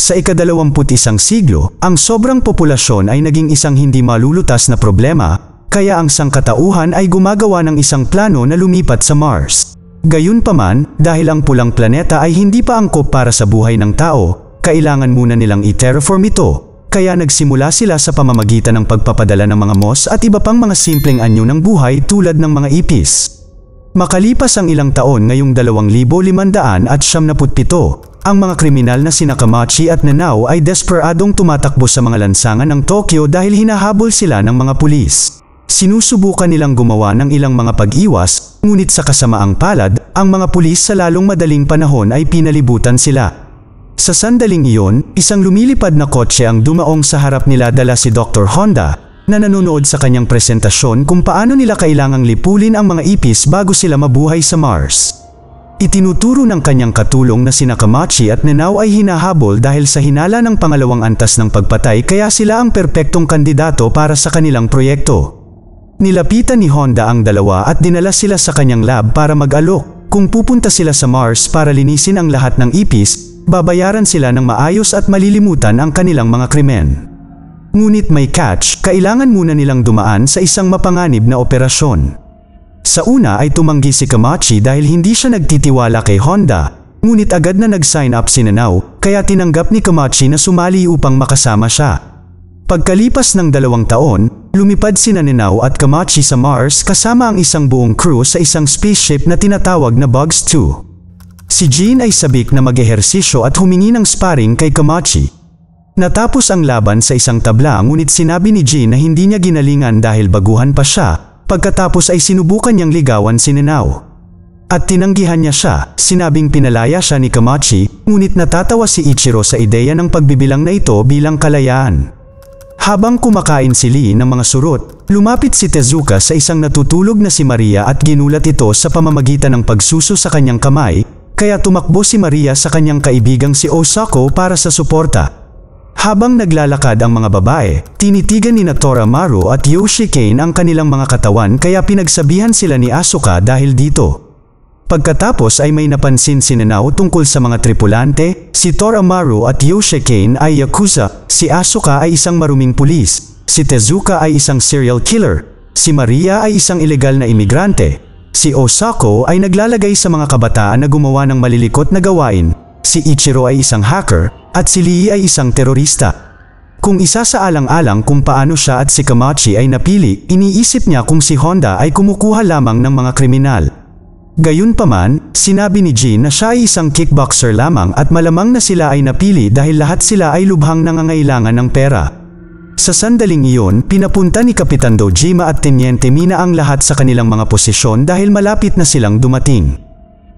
Sa ika-21 siglo, ang sobrang populasyon ay naging isang hindi malulutas na problema, kaya ang sangkatauhan ay gumagawa ng isang plano na lumipat sa Mars. Gayunpaman, dahil ang pulang planeta ay hindi pa angkop para sa buhay ng tao, kailangan muna nilang i-terraform ito, kaya nagsimula sila sa pamamagitan ng pagpapadala ng mga moss at iba pang mga simpleng anyo ng buhay tulad ng mga ipis. Makalipas ang ilang taon ngayong 2577, ang mga kriminal na sina Kamachi at Nanao ay desperadong tumatakbo sa mga lansangan ng Tokyo dahil hinahabol sila ng mga pulis. Sinusubukan nilang gumawa ng ilang mga pag-iwas, ngunit sa kasamaang palad, ang mga pulis sa lalong madaling panahon ay pinalibutan sila. Sa sandaling iyon, isang lumilipad na kotse ang dumaong sa harap nila, dala si Dr. Honda, na nanonood sa kanyang presentasyon kung paano nila kailangang lipulin ang mga ipis bago sila mabuhay sa Mars. Itinuturo ng kanyang katulong na sina Kamachi at Nanao ay hinahabol dahil sa hinala ng pangalawang antas ng pagpatay, kaya sila ang perpektong kandidato para sa kanilang proyekto. Nilapitan ni Honda ang dalawa at dinala sila sa kanyang lab para mag-alok. Kung pupunta sila sa Mars para linisin ang lahat ng ipis, babayaran sila ng maayos at malilimutan ang kanilang mga krimen. Ngunit may catch, kailangan muna nilang dumaan sa isang mapanganib na operasyon. Sa una ay tumanggi si Kamachi dahil hindi siya nagtitiwala kay Honda, ngunit agad na nag-sign up si Nanao, kaya tinanggap ni Kamachi na sumali upang makasama siya. Pagkalipas ng 2 taon, lumipad sina Nanao at Kamachi sa Mars kasama ang isang buong crew sa isang spaceship na tinatawag na Bugs 2. Si Jean ay sabik na mag-ehersisyo at humingi ng sparring kay Kamachi. Natapos ang laban sa isang tabla, ngunit sinabi ni Jean na hindi niya ginalingan dahil baguhan pa siya. Pagkatapos ay sinubukan niyang ligawan si Nanao. At tinanggihan niya siya, sinabing pinalaya siya ni Kamachi, ngunit natatawa si Ichiro sa ideya ng pagbibilang na ito bilang kalayaan. Habang kumakain si Lee ng mga surot, lumapit si Tezuka sa isang natutulog na si Maria at ginulat ito sa pamamagitan ng pagsuso sa kanyang kamay, kaya tumakbo si Maria sa kanyang kaibigang si Osako para sa suporta. Habang naglalakad ang mga babae, tinitigan ni Tora Maru at Yoshikane ang kanilang mga katawan, kaya pinagsabihan sila ni Asuka dahil dito. Pagkatapos ay may napansin si Nanao tungkol sa mga tripulante. Si Tora Maru at Yoshikane ay yakuza, si Asuka ay isang maruming pulis, si Tezuka ay isang serial killer, si Maria ay isang ilegal na imigrante, si Osako ay naglalagay sa mga kabataan na gumawa ng malilikot na gawain, si Ichiro ay isang hacker, at si Lee ay isang terorista. Kung isa sa alang-alang kung paano siya at si Kamachi ay napili, iniisip niya kung si Honda ay kumukuha lamang ng mga kriminal. Gayunpaman, sinabi ni Jean na siya ay isang kickboxer lamang at malamang na sila ay napili dahil lahat sila ay lubhang nangangailangan ng pera. Sa sandaling iyon, pinapunta ni Kapitan Dojima at Teniente Mina ang lahat sa kanilang mga posisyon dahil malapit na silang dumating.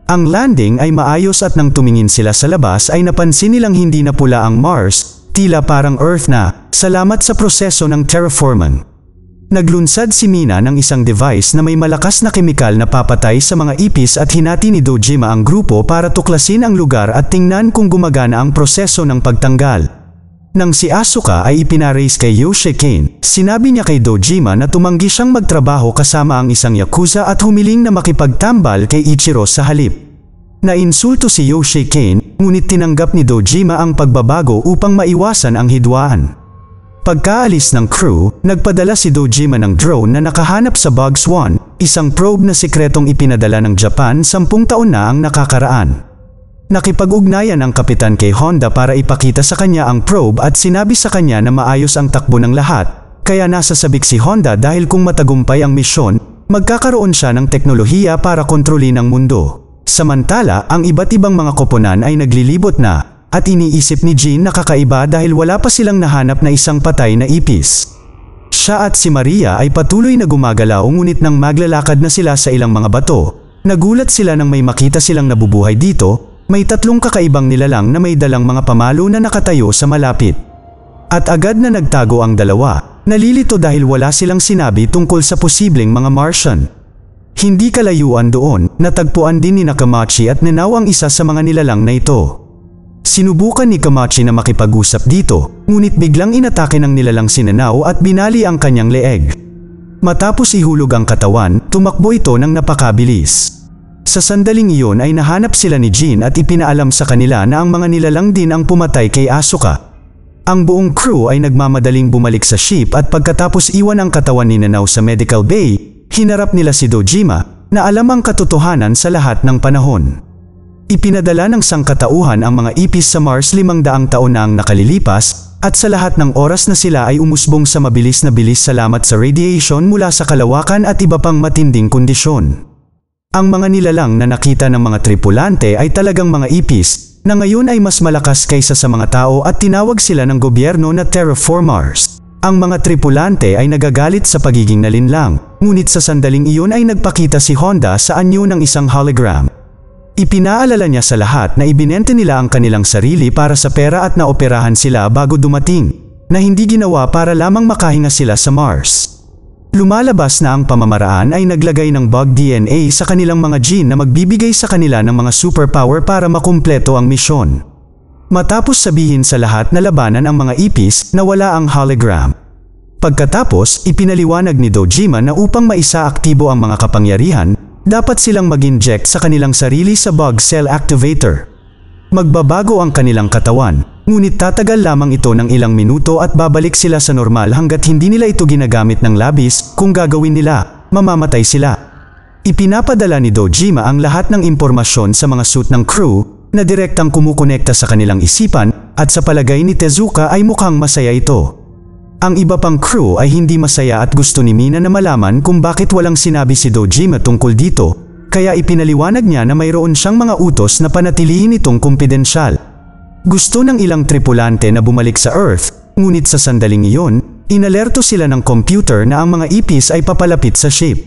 Ang landing ay maayos at nang tumingin sila sa labas ay napansin nilang hindi na pula ang Mars, tila parang Earth na, salamat sa proseso ng terraforming. Naglunsad si Mina ng isang device na may malakas na kemikal na papatay sa mga ipis at hinati ni Dojima ang grupo para tuklasin ang lugar at tingnan kung gumagana ang proseso ng pagtanggal. Nang si Asuka ay ipinaraise kay Yoshikane, sinabi niya kay Dojima na tumanggi siyang magtrabaho kasama ang isang yakuza at humiling na makipagtambal kay Ichiro sa halip. Nainsulto si Yoshikane, ngunit tinanggap ni Dojima ang pagbabago upang maiwasan ang hidwaan. Pagkaalis ng crew, nagpadala si Dojima ng drone na nakahanap sa Bugs 1, isang probe na sikretong ipinadala ng Japan 10 taon na ang nakakaraan. Nakipag-ugnayan ang kapitan kay Honda para ipakita sa kanya ang probe at sinabi sa kanya na maayos ang takbo ng lahat, kaya nasasabik si Honda dahil kung matagumpay ang misyon, magkakaroon siya ng teknolohiya para kontrolin ang mundo. Samantala, ang iba't ibang mga koponan ay naglilibot na, at iniisip ni Jean na kakaiba dahil wala pa silang nahanap na isang patay na ipis. Siya at si Maria ay patuloy na gumagalaw, ngunit nang maglalakad na sila sa ilang mga bato, nagulat sila nang may makita silang nabubuhay dito. May 3 kakaibang nilalang na may dalang mga pamalo na nakatayo sa malapit. At agad na nagtago ang dalawa, nalilito dahil wala silang sinabi tungkol sa posibleng mga Martian. Hindi kalayuan doon, natagpuan din ni Kamachi at Nanao ang isa sa mga nilalang na ito. Sinubukan ni Kamachi na makipag-usap dito, ngunit biglang inatake ng nilalang si Nanao at binali ang kanyang leeg. Matapos ihulog ang katawan, tumakbo ito ng napakabilis. Sa sandaling iyon ay nahanap sila ni Jin at ipinaalam sa kanila na ang mga nilalang din ang pumatay kay Asuka. Ang buong crew ay nagmamadaling bumalik sa ship at pagkatapos iwan ang katawan ni Nanao sa medical bay, hinarap nila si Dojima na alam ang katotohanan sa lahat ng panahon. Ipinadala ng sangkatauhan ang mga ipis sa Mars 500 taon na ang nakalilipas at sa lahat ng oras na sila ay umusbong sa mabilis na bilis salamat sa radiation mula sa kalawakan at iba pang matinding kondisyon. Ang mga nilalang na nakita ng mga tripulante ay talagang mga ipis na ngayon ay mas malakas kaysa sa mga tao at tinawag sila ng gobyerno na terraformers. Ang mga tripulante ay nagagalit sa pagiging nalinlang, ngunit sa sandaling iyon ay nagpakita si Honda sa anyo ng isang hologram. Ipinaalala niya sa lahat na ibinente nila ang kanilang sarili para sa pera at naoperahan sila bago dumating, na hindi ginawa para lamang makahinga sila sa Mars. Lumalabas na ang pamamaraan ay naglagay ng bug DNA sa kanilang mga gene na magbibigay sa kanila ng mga superpower para makumpleto ang misyon. Matapos sabihin sa lahat na labanan ang mga ipis na wala ang hologram. Pagkatapos, ipinaliwanag ni Dojima na upang maisaaktibo ang mga kapangyarihan, dapat silang mag-inject sa kanilang sarili sa bug cell activator. Magbabago ang kanilang katawan, ngunit tatagal lamang ito ng ilang minuto at babalik sila sa normal hanggat hindi nila ito ginagamit ng labis. Kung gagawin nila, mamamatay sila. Ipinapadala ni Dojima ang lahat ng impormasyon sa mga suit ng crew na direktang kumukonekta sa kanilang isipan at sa palagay ni Tezuka ay mukhang masaya ito. Ang iba pang crew ay hindi masaya at gusto ni Mina na malaman kung bakit walang sinabi si Dojima tungkol dito, kaya ipinaliwanag niya na mayroon siyang mga utos na panatilihin itong kumpidensyal. Gusto ng ilang tripulante na bumalik sa Earth, ngunit sa sandaling iyon, inalerto sila ng computer na ang mga ipis ay papalapit sa ship.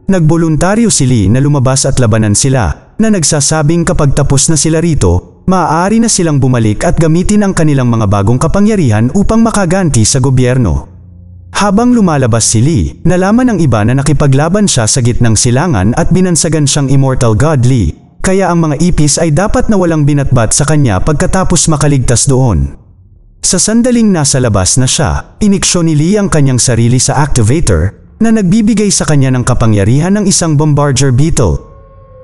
Nagboluntaryo si Lee na lumabas at labanan sila, na nagsasabing kapag tapos na sila rito, maaari na silang bumalik at gamitin ang kanilang mga bagong kapangyarihan upang makaganti sa gobyerno. Habang lumalabas si Lee, nalaman ng iba na nakipaglaban siya sa gitnang silangan at binansagan siyang immortal god Lee, kaya ang mga ipis ay dapat na walang binatbat sa kanya pagkatapos makaligtas doon. Sa sandaling nasa labas na siya, iniksyon ni Lee ang kanyang sarili sa activator na nagbibigay sa kanya ng kapangyarihan ng isang bombardier beetle.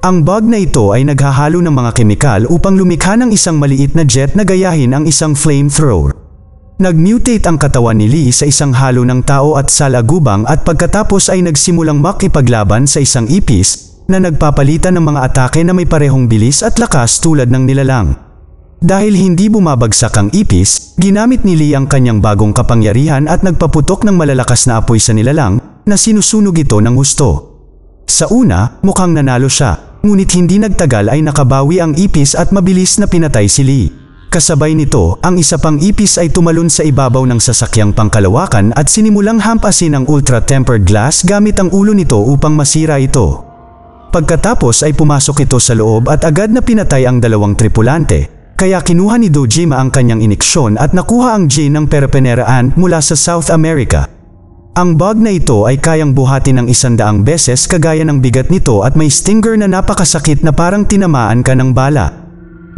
Ang bug na ito ay naghahalo ng mga kemikal upang lumikha ng isang maliit na jet na gayahin ang isang flamethrower. Nag-mutate ang katawan ni Lee sa isang halo ng tao at salagubang at pagkatapos ay nagsimulang makipaglaban sa isang ipis na nagpapalitan ng mga atake na may parehong bilis at lakas tulad ng nilalang. Dahil hindi bumabagsak ang ipis, ginamit ni Lee ang kanyang bagong kapangyarihan at nagpaputok ng malalakas na apoy sa nilalang na sinusunog ito ng husto. Sa una, mukhang nanalo siya, ngunit hindi nagtagal ay nakabawi ang ipis at mabilis na pinatay si Lee. Kasabay nito, ang isa pang ipis ay tumalon sa ibabaw ng sasakyang pangkalawakan at sinimulang hampasin ang ultra-tempered glass gamit ang ulo nito upang masira ito. Pagkatapos ay pumasok ito sa loob at agad na pinatay ang dalawang tripulante, kaya kinuha ni Dojima ang kanyang iniksyon at nakuha ang gene ng Perpenera ant mula sa South America. Ang bug na ito ay kayang buhatin ng 100 beses kagaya ng bigat nito at may stinger na napakasakit na parang tinamaan ka ng bala.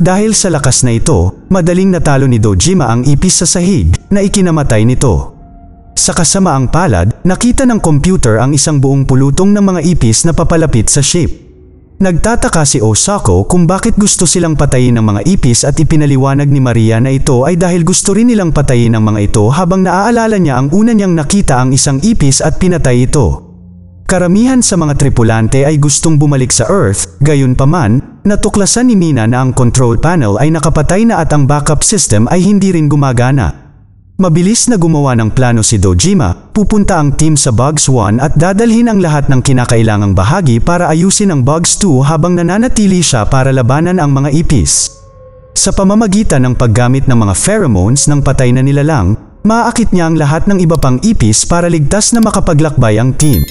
Dahil sa lakas na ito, madaling natalo ni Dojima ang ipis sa sahig na ikinamatay nito. Sa kasamaang palad, nakita ng computer ang isang buong pulutong ng mga ipis na papalapit sa ship. Nagtataka si Osako kung bakit gusto silang patayin ng mga ipis at ipinaliwanag ni Maria na ito ay dahil gusto rin nilang patayin ang mga ito habang naaalala niya ang una niyang nakita ang isang ipis at pinatay ito. Karamihan sa mga tripulante ay gustong bumalik sa Earth, gayunpaman, natuklasan ni Mina na ang control panel ay nakapatay na at ang backup system ay hindi rin gumagana. Mabilis na gumawa ng plano si Dojima, pupunta ang team sa Bugs 1 at dadalhin ang lahat ng kinakailangang bahagi para ayusin ang Bugs 2 habang nananatili siya para labanan ang mga ipis. Sa pamamagitan ng paggamit ng mga pheromones ng patay na nilalang, maaakit niya ang lahat ng iba pang ipis para ligtas na makapaglakbay ang team.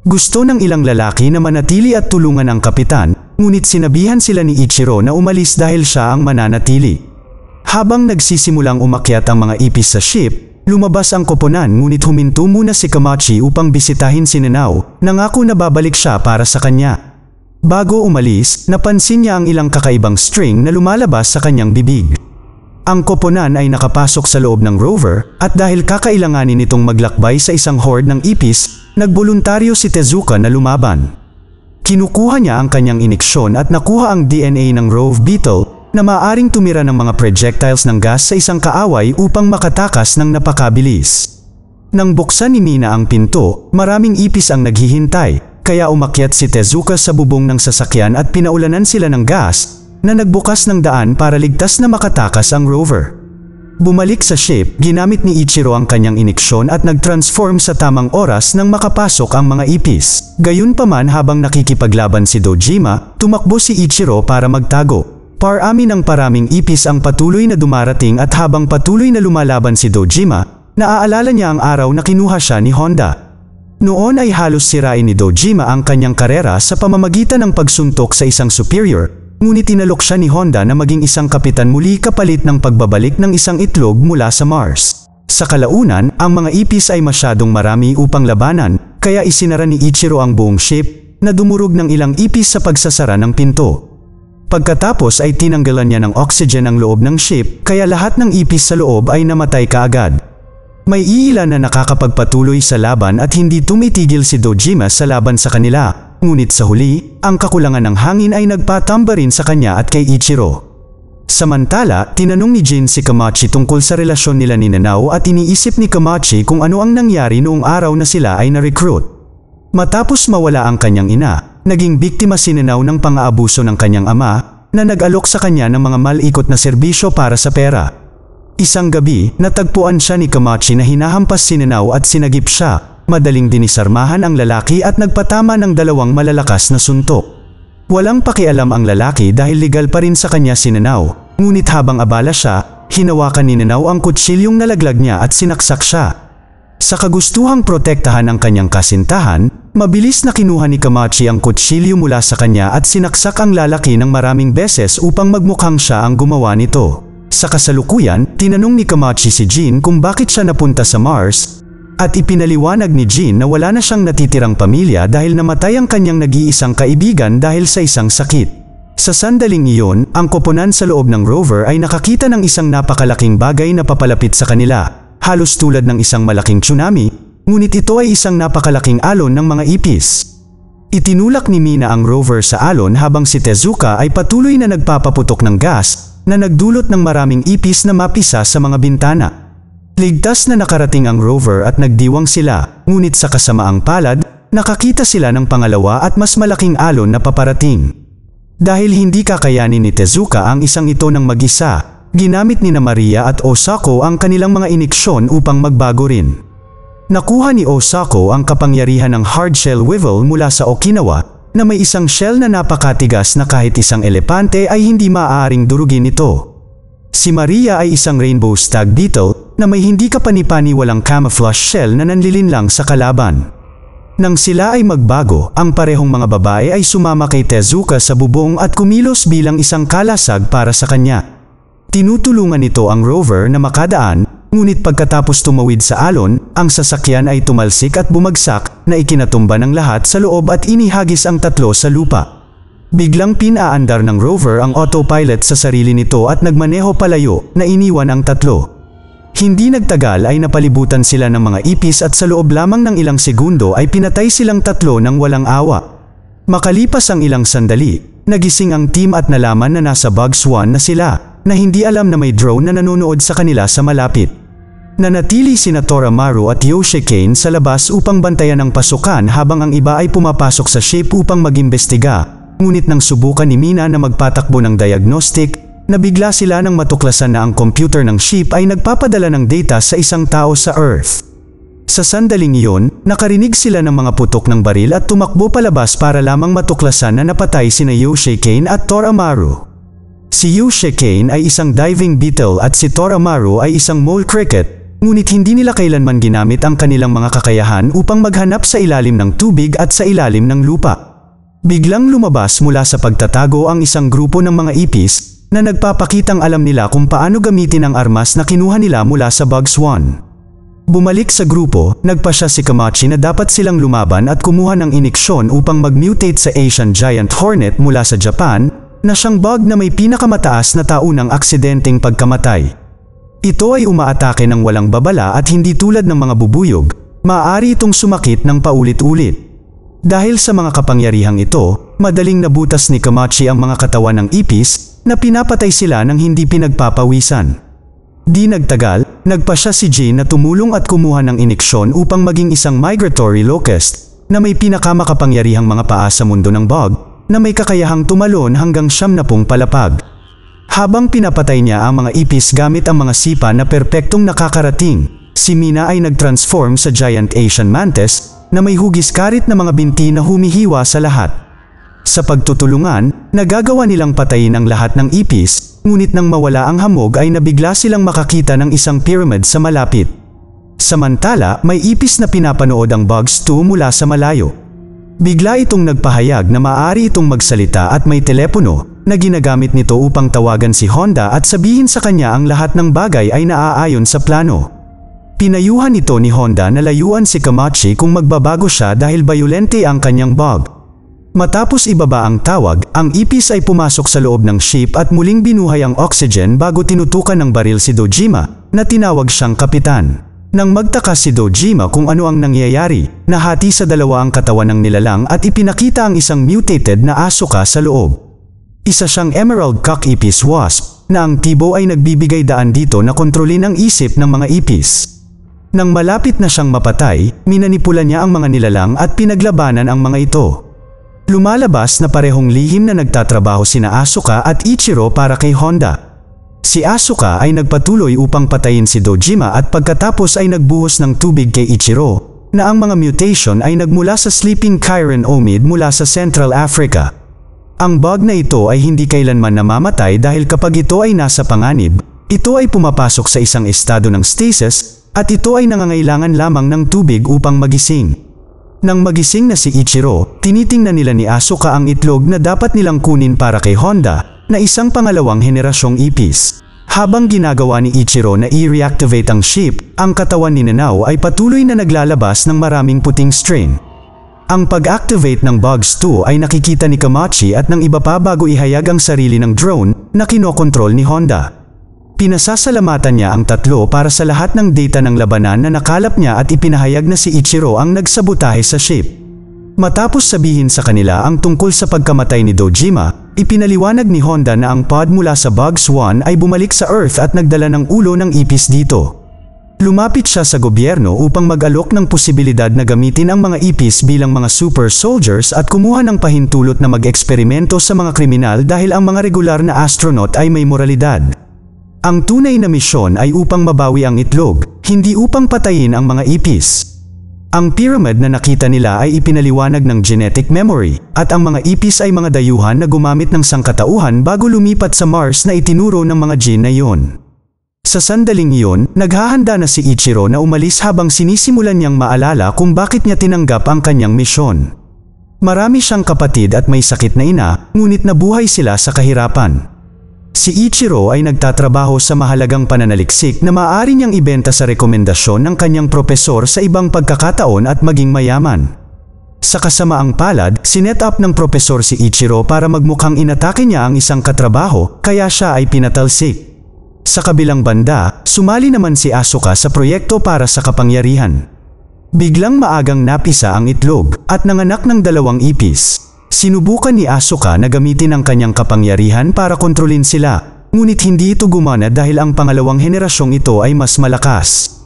Gusto ng ilang lalaki na manatili at tulungan ang kapitan, ngunit sinabihan sila ni Ichiro na umalis dahil siya ang mananatili. Habang nagsisimulang umakyat ang mga ipis sa ship, lumabas ang koponan ngunit huminto muna si Kamachi upang bisitahin si Nanao, nangako na babalik siya para sa kanya. Bago umalis, napansin niya ang ilang kakaibang string na lumalabas sa kanyang bibig. Ang koponan ay nakapasok sa loob ng rover, at dahil kakailanganin itong maglakbay sa isang horde ng ipis, nagboluntaryo si Tezuka na lumaban. Kinukuha niya ang kanyang iniksyon at nakuha ang DNA ng Rove Beetle na maaaring tumira ng mga projectiles ng gas sa isang kaaway upang makatakas ng napakabilis. Nang buksan ni Mina ang pinto, maraming ipis ang naghihintay, kaya umakyat si Tezuka sa bubong ng sasakyan at pinaulanan sila ng gas na nagbukas ng daan para ligtas na makatakas ang rover. Bumalik sa ship, ginamit ni Ichiro ang kanyang iniksyon at nag-transform sa tamang oras nang makapasok ang mga ipis. Gayunpaman habang nakikipaglaban si Dojima, tumakbo si Ichiro para magtago. Parami ng paraming ipis ang patuloy na dumarating at habang patuloy na lumalaban si Dojima, naaalala niya ang araw na kinuha siya ni Honda. Noon ay halos sirain ni Dojima ang kanyang karera sa pamamagitan ng pagsuntok sa isang superior, ngunit tinalok siya ni Honda na maging isang kapitan muli kapalit ng pagbabalik ng isang itlog mula sa Mars. Sa kalaunan, ang mga ipis ay masyadong marami upang labanan, kaya isinara ni Ichiro ang buong ship na dumurog ng ilang ipis sa pagsasara ng pinto. Pagkatapos ay tinanggalan niya ng oxygen ang loob ng ship, kaya lahat ng ipis sa loob ay namatay kaagad. May iilan na nakakapagpatuloy sa laban at hindi tumitigil si Dojima sa laban sa kanila. Ngunit sa huli, ang kakulangan ng hangin ay nagpatamba rin sa kanya at kay Ichiro. Samantala, tinanong ni Jin si Kamachi tungkol sa relasyon nila ni Nanao at iniisip ni Kamachi kung ano ang nangyari noong araw na sila ay na-recruit. Matapos mawala ang kanyang ina, naging biktima si Nanao ng pang-aabuso ng kanyang ama na nag-alok sa kanya ng mga malikot na serbisyo para sa pera. Isang gabi, natagpuan siya ni Kamachi na hinahampas si Nanao at sinagip siya. Madaling dinisarmahan ang lalaki at nagpatama ng dalawang malalakas na suntok. Walang pakialam ang lalaki dahil legal pa rin sa kanya si Nanao, ngunit habang abala siya, hinawakan ni Nanao ang kutsilyong nalaglag niya at sinaksak siya. Sa kagustuhang protektahan ang kanyang kasintahan, mabilis na kinuha ni Kamachi ang kutsilyo mula sa kanya at sinaksak ang lalaki ng maraming beses upang magmukhang siya ang gumawa nito. Sa kasalukuyan, tinanong ni Kamachi si Jin kung bakit siya napunta sa Mars, at ipinaliwanag ni Jin na wala na siyang natitirang pamilya dahil namatay ang kanyang nag-iisang kaibigan dahil sa isang sakit. Sa sandaling iyon, ang koponan sa loob ng rover ay nakakita ng isang napakalaking bagay na papalapit sa kanila, halos tulad ng isang malaking tsunami, ngunit ito ay isang napakalaking alon ng mga ipis. Itinulak ni Mina ang rover sa alon habang si Tezuka ay patuloy na nagpapaputok ng gas na nagdulot ng maraming ipis na mapisa sa mga bintana. Ligtas na nakarating ang rover at nagdiwang sila, ngunit sa kasamaang palad, nakakita sila ng pangalawa at mas malaking alon na paparating. Dahil hindi kakayanin ni Tezuka ang isang ito ng mag-isa, ginamit ni Maria at Osako ang kanilang mga iniksyon upang magbago rin. Nakuha ni Osako ang kapangyarihan ng hard shell weevil mula sa Okinawa na may isang shell na napakatigas na kahit isang elepante ay hindi maaaring durugin ito. Si Maria ay isang rainbow stag beetle na may hindi kapani-paniwalang camouflage shell na nanlilinlang sa kalaban. Nang sila ay magbago, ang parehong mga babae ay sumama kay Tezuka sa bubong at kumilos bilang isang kalasag para sa kanya. Tinutulungan nito ang rover na makadaan, ngunit pagkatapos tumawid sa alon, ang sasakyan ay tumalsik at bumagsak na ikinatumba ng lahat sa loob at inihagis ang tatlo sa lupa. Biglang pinaandar ng rover ang autopilot sa sarili nito at nagmaneho palayo na iniwan ang tatlo. Hindi nagtagal ay napalibutan sila ng mga ipis at sa loob lamang ng ilang segundo ay pinatay silang tatlo ng walang awa. Makalipas ang ilang sandali, nagising ang team at nalaman na nasa Bug Swan na sila, na hindi alam na may drone na nanonood sa kanila sa malapit. Nanatili sina Toramaru at Yoshikane sa labas upang bantayan ang pasukan habang ang iba ay pumapasok sa ship upang mag-imbestiga. Ngunit nang subukan ni Mina na magpatakbo ng diagnostic, nabigla sila nang matuklasan na ang computer ng ship ay nagpapadala ng data sa isang tao sa Earth. Sa sandaling iyon, nakarinig sila ng mga putok ng baril at tumakbo palabas para lamang matuklasan na napatay sina Yoshikane at Toramaru. Si Yoshikane ay isang diving beetle at si Toramaru ay isang mole cricket, ngunit hindi nila kailanman ginamit ang kanilang mga kakayahan upang maghanap sa ilalim ng tubig at sa ilalim ng lupa. Biglang lumabas mula sa pagtatago ang isang grupo ng mga ipis na nagpapakitang alam nila kung paano gamitin ang armas na kinuha nila mula sa Bug Swan. Bumalik sa grupo, nagpasya si Kamachi na dapat silang lumaban at kumuha ng iniksyon upang mag-mutate sa Asian Giant Hornet mula sa Japan, na siyang bug na may pinakamataas na taunang aksidenteng pagkamatay. Ito ay umaatake ng walang babala at hindi tulad ng mga bubuyog, maaari itong sumakit ng paulit-ulit. Dahil sa mga kapangyarihang ito, madaling nabutas ni Kamachi ang mga katawan ng ipis na pinapatay sila ng hindi pinagpapawisan. Di nagtagal, nagpasya si Jin na tumulong at kumuha ng iniksyon upang maging isang migratory locust na may pinakamakapangyarihang mga paa sa mundo ng bog na may kakayahang tumalon hanggang 70 palapag. Habang pinapatay niya ang mga ipis gamit ang mga sipa na perpektong nakakarating, si Mina ay nag-transform sa giant Asian mantis na may hugis-karit na mga binti na humihiwa sa lahat. Sa pagtutulungan, nagagawa nilang patayin ang lahat ng ipis, ngunit nang mawala ang hamog ay nabigla silang makakita ng isang pyramid sa malapit. Samantala, may ipis na pinapanood ang Bugs 2 mula sa malayo. Bigla itong nagpahayag na maaari itong magsalita at may telepono na ginagamit nito upang tawagan si Honda at sabihin sa kanya ang lahat ng bagay ay naaayon sa plano. Pinayuhan ito ni Honda na layuan si Kamachi kung magbabago siya dahil bayolente ang kanyang bug. Matapos ibaba ang tawag, ang ipis ay pumasok sa loob ng ship at muling binuhay ang oxygen bago tinutukan ng baril si Dojima, na tinawag siyang kapitan. Nang magtaka si Dojima kung ano ang nangyayari, nahati sa dalawa ang katawan ng nilalang at ipinakita ang isang mutated na Asuka sa loob. Isa siyang emerald cock-ipis wasp, na ang tibo ay nagbibigay daan dito na kontrolin ang isip ng mga ipis. Nang malapit na siyang mapatay, minanipula niya ang mga nilalang at pinaglabanan ang mga ito. Lumalabas na parehong lihim na nagtatrabaho sina Asuka at Ichiro para kay Honda. Si Asuka ay nagpatuloy upang patayin si Dojima at pagkatapos ay nagbuhos ng tubig kay Ichiro, na ang mga mutation ay nagmula sa Sleeping Chiron Omid mula sa Central Africa. Ang bug na ito ay hindi kailanman namamatay dahil kapag ito ay nasa panganib, ito ay pumapasok sa isang estado ng stasis at ito ay nangangailangan lamang ng tubig upang magising. Nang magising na si Ichiro, tinitingnan nila ni Asuka ang itlog na dapat nilang kunin para kay Honda, na isang pangalawang henerasyong ipis. Habang ginagawa ni Ichiro na i-reactivate ang ship, ang katawan ni Nanao ay patuloy na naglalabas ng maraming puting strain. Ang pag-activate ng Bugs 2 ay nakikita ni Kamachi at ng iba pa bago ihayag ang sarili ng drone na kinokontrol ni Honda. Pinasasalamatan niya ang tatlo para sa lahat ng data ng labanan na nakalap niya at ipinahayag na si Ichiro ang nagsabotahe sa ship. Matapos sabihin sa kanila ang tungkol sa pagkamatay ni Dojima, ipinaliwanag ni Honda na ang pod mula sa Bugs 1 ay bumalik sa Earth at nagdala ng ulo ng ipis dito. Lumapit siya sa gobyerno upang mag-alok ng posibilidad na gamitin ang mga ipis bilang mga super soldiers at kumuha ng pahintulot na mag-eksperimento sa mga kriminal dahil ang mga regular na astronaut ay may moralidad. Ang tunay na misyon ay upang mabawi ang itlog, hindi upang patayin ang mga ipis. Ang pyramid na nakita nila ay ipinaliwanag ng genetic memory, at ang mga ipis ay mga dayuhan na gumamit ng sangkatauhan bago lumipat sa Mars na itinuro ng mga Jin na iyon. Sa sandaling iyon, naghahanda na si Ichiro na umalis habang sinisimulan niyang maalala kung bakit niya tinanggap ang kanyang misyon. Marami siyang kapatid at may sakit na ina, ngunit nabuhay sila sa kahirapan. Si Ichiro ay nagtatrabaho sa mahalagang pananaliksik na maaari niyang ibenta sa rekomendasyon ng kanyang propesor sa ibang pagkakataon at maging mayaman. Sa kasamaang palad, sinet up ng propesor si Ichiro para magmukhang inatake niya ang isang katrabaho, kaya siya ay pinatalsik. Sa kabilang banda, sumali naman si Asuka sa proyekto para sa kapangyarihan. Biglang maagang napisa ang itlog at nanganak ng 2 ipis. Sinubukan ni Asuka na gamitin ang kanyang kapangyarihan para kontrolin sila, ngunit hindi ito gumana dahil ang pangalawang henerasyong ito ay mas malakas.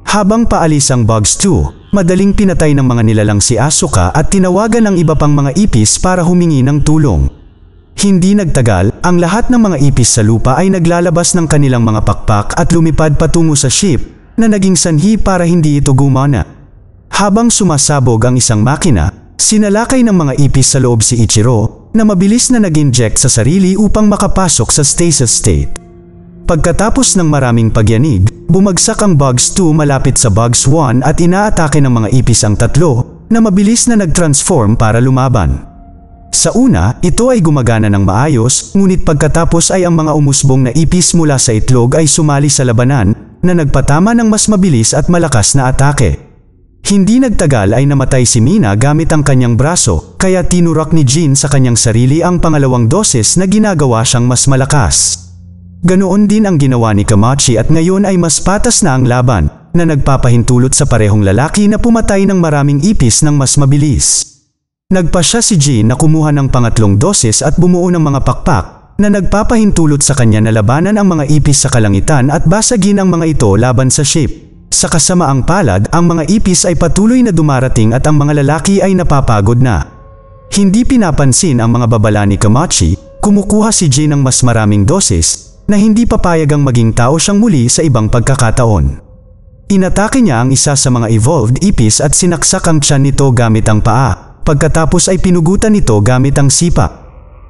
Habang paalis ang Bugs 2, madaling pinatay ng mga nilalang si Asuka at tinawagan ng iba pang mga ipis para humingi ng tulong. Hindi nagtagal, ang lahat ng mga ipis sa lupa ay naglalabas ng kanilang mga pakpak at lumipad patungo sa ship, na naging sanhi para hindi ito gumana. Habang sumasabog ang isang makina, sinalakay ng mga ipis sa loob si Ichiro, na mabilis na nag-inject sa sarili upang makapasok sa stasis state. Pagkatapos ng maraming pagyanig, bumagsak ang Bugs 2 malapit sa Bugs 1 at inaatake ng mga ipis ang tatlo, na mabilis na nag-transform para lumaban. Sa una, ito ay gumagana ng maayos, ngunit pagkatapos ay ang mga umusbong na ipis mula sa itlog ay sumali sa labanan, na nagpatama ng mas mabilis at malakas na atake. Hindi nagtagal ay namatay si Mina gamit ang kanyang braso, kaya tinurak ni Jin sa kanyang sarili ang pangalawang dosis na ginagawa siyang mas malakas. Ganoon din ang ginawa ni Kamachi at ngayon ay mas patas na ang laban, na nagpapahintulot sa parehong lalaki na pumatay ng maraming ipis ng mas mabilis. Nagpasya si Jin na kumuha ng pangatlong dosis at bumuo ng mga pakpak na nagpapahintulot sa kanya na labanan ang mga ipis sa kalangitan at basagin ang mga ito laban sa ship. Sa kasamaang palad, ang mga ipis ay patuloy na dumarating at ang mga lalaki ay napapagod na. Hindi pinapansin ang mga babala ni Kamachi, kumukuha si Jin ng mas maraming dosis na hindi papayagang maging tao siyang muli sa ibang pagkakataon. Inatake niya ang isa sa mga evolved ipis at sinaksak ang tiyan nito gamit ang paa. Pagkatapos ay pinugutan nito gamit ang sipa.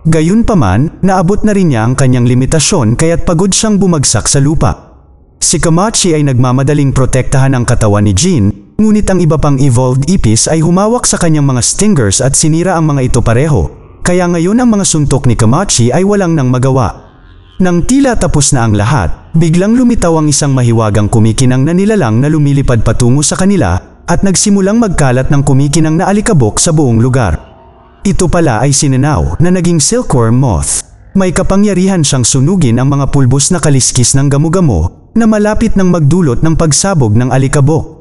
Gayunpaman, naabot na rin niya ang kanyang limitasyon kaya't pagod siyang bumagsak sa lupa. Si Kamachi ay nagmamadaling protektahan ang katawan ni Jin, ngunit ang iba pang evolved ipis ay humawak sa kanyang mga stingers at sinira ang mga ito pareho. Kaya ngayon ang mga suntok ni Kamachi ay walang nang magawa. Nang tila tapos na ang lahat, biglang lumitaw ang isang mahiwagang kumikinang na nilalang na lumilipad patungo sa kanila at nagsimulang magkalat ng kumikinang na alikabok sa buong lugar. Ito pala ay si Nanao na naging silkworm moth. May kapangyarihan siyang sunugin ang mga pulbos na kaliskis ng gamo-gamo na malapit ng magdulot ng pagsabog ng alikabok.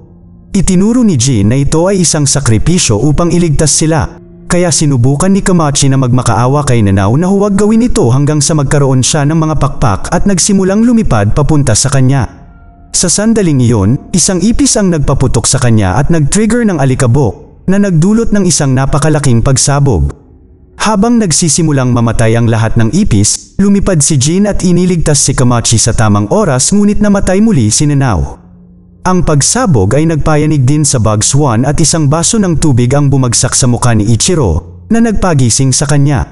Itinuro ni Jin na ito ay isang sakripisyo upang iligtas sila, kaya sinubukan ni Kamachi na magmakaawa kay Nanao na huwag gawin ito hanggang sa magkaroon siya ng mga pakpak at nagsimulang lumipad papunta sa kanya. Sa sandaling iyon, isang ipis ang nagpaputok sa kanya at nag-trigger ng alikabok na nagdulot ng isang napakalaking pagsabog. Habang nagsisimulang mamatay ang lahat ng ipis, lumipad si Jin at iniligtas si Kamachi sa tamang oras ngunit namatay muli si Nanao. Ang pagsabog ay nagpayanig din sa Bug Swan at isang baso ng tubig ang bumagsak sa mukha ni Ichiro na nagpagising sa kanya.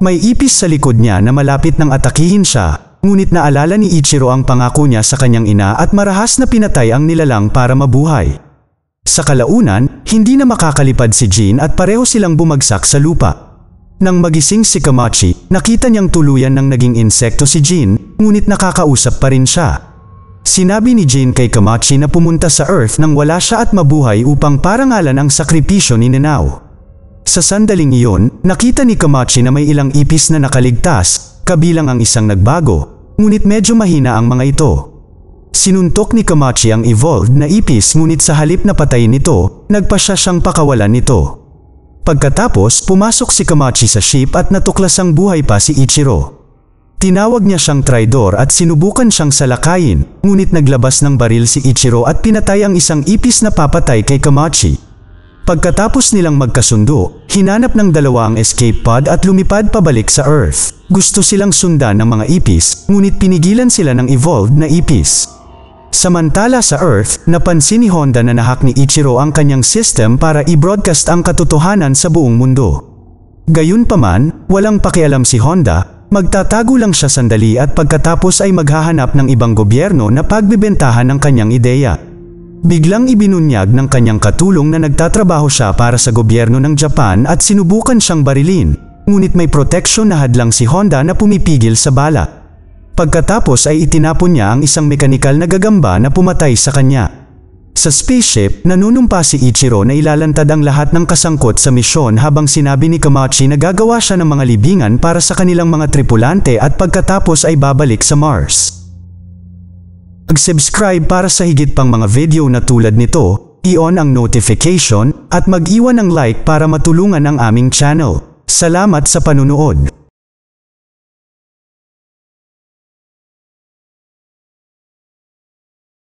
May ipis sa likod niya na malapit nang atakihin siya. Ngunit naalala ni Ichiro ang pangako niya sa kanyang ina at marahas na pinatay ang nilalang para mabuhay. Sa kalaunan, hindi na makakalipad si Jin at pareho silang bumagsak sa lupa. Nang magising si Kamachi, nakita niyang tuluyan ng naging insekto si Jin, ngunit nakakausap pa rin siya. Sinabi ni Jin kay Kamachi na pumunta sa Earth nang wala siya at mabuhay upang parangalan ang sakripisyo ni Nanao. Sa sandaling iyon, nakita ni Kamachi na may ilang ipis na nakaligtas, kabilang ang isang nagbago. Ngunit medyo mahina ang mga ito. Sinuntok ni Kamachi ang evolved na ipis ngunit sa halip na patayin nito, nagpasya siyang pakawalan nito. Pagkatapos, pumasok si Kamachi sa ship at natuklasang buhay pa si Ichiro. Tinawag niya siyang traidor at sinubukan siyang salakayin, ngunit naglabas ng baril si Ichiro at pinatay ang isang ipis na papatay kay Kamachi. Pagkatapos nilang magkasundo, hinanap ng dalawa ang escape pod at lumipad pabalik sa Earth. Gusto silang sundan ng mga ipis, ngunit pinigilan sila ng evolved na ipis. Samantala sa Earth, napansin ni Honda na nahak ni Ichiro ang kanyang system para i-broadcast ang katotohanan sa buong mundo. Gayunpaman, walang pakialam si Honda, magtatago lang siya sandali at pagkatapos ay maghahanap ng ibang gobyerno na pagbibentahan ng kanyang ideya. Biglang ibinunyag ng kanyang katulong na nagtatrabaho siya para sa gobyerno ng Japan at sinubukan siyang barilin, ngunit may proteksyon na hadlang si Honda na pumipigil sa bala. Pagkatapos ay itinapon niya ang isang mekanikal na gagamba na pumatay sa kanya. Sa spaceship, nanunumpa si Ichiro na ilalantad ang lahat ng kasangkot sa misyon habang sinabi ni Kamachi na gagawa siya ng mga libingan para sa kanilang mga tripulante at pagkatapos ay babalik sa Mars. Mag-subscribe para sa higit pang mga video na tulad nito, i-on ang notification, at mag-iwan ng like para matulungan ang aming channel. Salamat sa panunood.